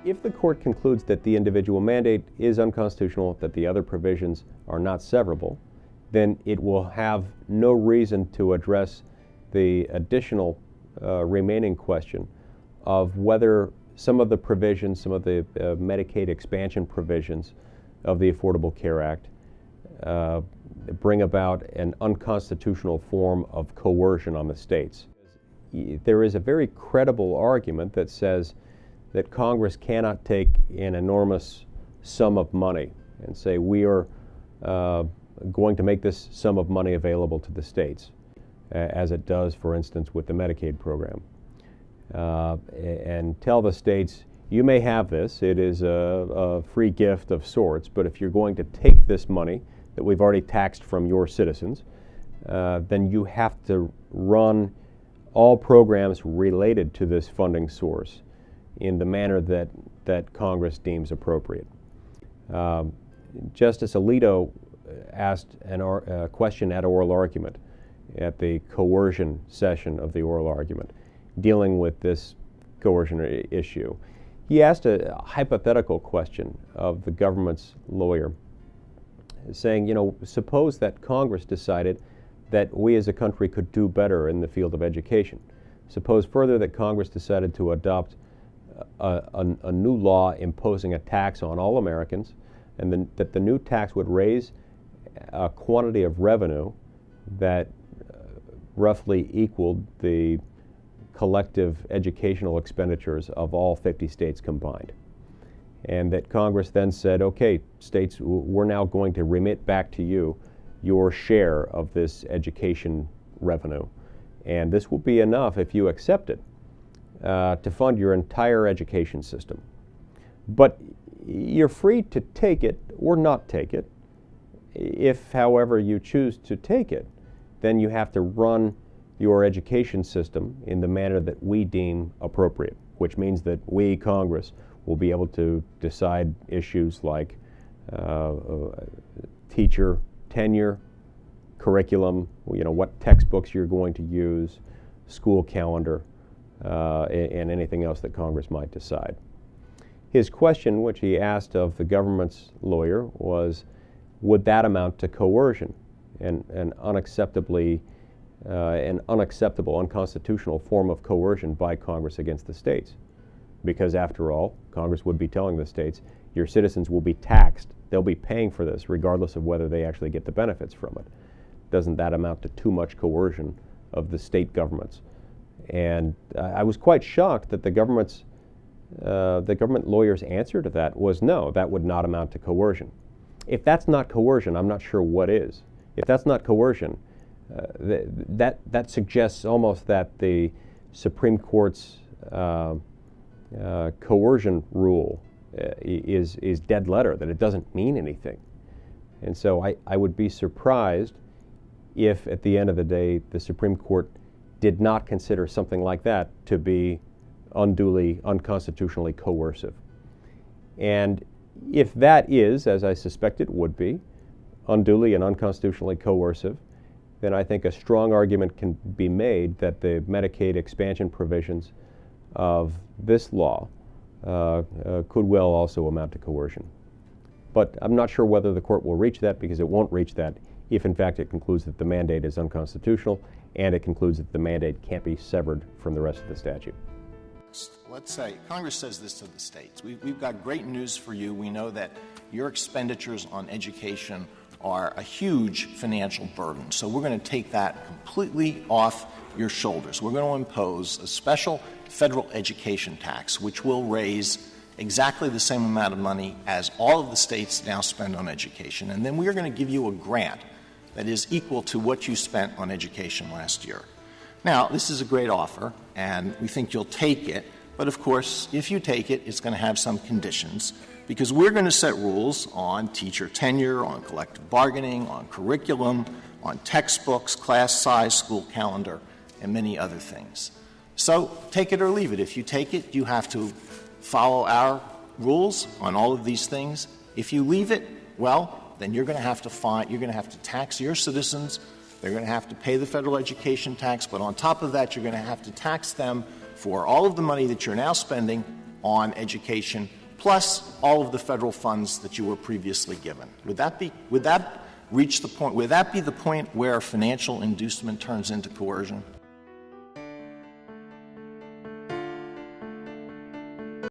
If the court concludes that the individual mandate is unconstitutional, that the other provisions are not severable, then it will have no reason to address the additional remaining question of whether some of the provisions, some of the Medicaid expansion provisions of the Affordable Care Act bring about an unconstitutional form of coercion on the states. There is a very credible argument that says that Congress cannot take an enormous sum of money and say we are going to make this sum of money available to the states, as it does, for instance, with the Medicaid program, and tell the states, you may have this, it is a free gift of sorts, but if you're going to take this money that we've already taxed from your citizens, then you have to run all programs related to this funding source in the manner that Congress deems appropriate. Justice Alito asked a question at oral argument at the coercion session of the oral argument dealing with this coercion issue. He asked a hypothetical question of the government's lawyer, saying, suppose that Congress decided that we as a country could do better in the field of education. Suppose further that Congress decided to adopt a new law imposing a tax on all Americans, and that the new tax would raise a quantity of revenue that roughly equaled the collective educational expenditures of all 50 states combined. And that Congress then said, okay, states, we're now going to remit back to you your share of this education revenue. And this will be enough, if you accept it, to fund your entire education system. But you're free to take it or not take it. If, however, you choose to take it, then you have to run your education system in the manner that we deem appropriate, which means that we, Congress, will be able to decide issues like teacher tenure, curriculum, what textbooks you're going to use, school calendar, and anything else that Congress might decide. His question, which he asked of the government's lawyer, was, would that amount to coercion, an unacceptable, unconstitutional form of coercion by Congress against the states? Because after all, Congress would be telling the states, your citizens will be taxed. They'll be paying for this regardless of whether they actually get the benefits from it. Doesn't that amount to too much coercion of the state governments? And I was quite shocked that the government lawyer's answer to that was no, that would not amount to coercion. If that's not coercion, I'm not sure what is. If that's not coercion, that suggests almost that the Supreme Court's coercion rule is dead letter, that it doesn't mean anything. And so I would be surprised if at the end of the day the Supreme Court did not consider something like that to be unduly, unconstitutionally coercive. And if that is, as I suspect it would be, unduly and unconstitutionally coercive, then I think a strong argument can be made that the Medicaid expansion provisions of this law could well also amount to coercion. But I'm not sure whether the court will reach that, because it won't reach that if in fact it concludes that the mandate is unconstitutional and it concludes that the mandate can't be severed from the rest of the statute. Let's say Congress says this to the states. We've got great news for you. We know that your expenditures on education are a huge financial burden. So we're going to take that completely off your shoulders. We're going to impose a special federal education tax, which will raise exactly the same amount of money as all of the states now spend on education. And then we are going to give you a grant that is equal to what you spent on education last year. Now, this is a great offer, and we think you'll take it. But of course, if you take it, it's going to have some conditions, because we're going to set rules on teacher tenure, on collective bargaining, on curriculum, on textbooks, class size, school calendar, and many other things. So take it or leave it. If you take it, you have to follow our rules on all of these things. If you leave it, well, then you're going to have to tax your citizens. They're going to have to pay the federal education tax, but on top of that, you're going to have to tax them for all of the money that you're now spending on education, plus all of the federal funds that you were previously given. Would that reach the point? Would that be the point where financial inducement turns into coercion?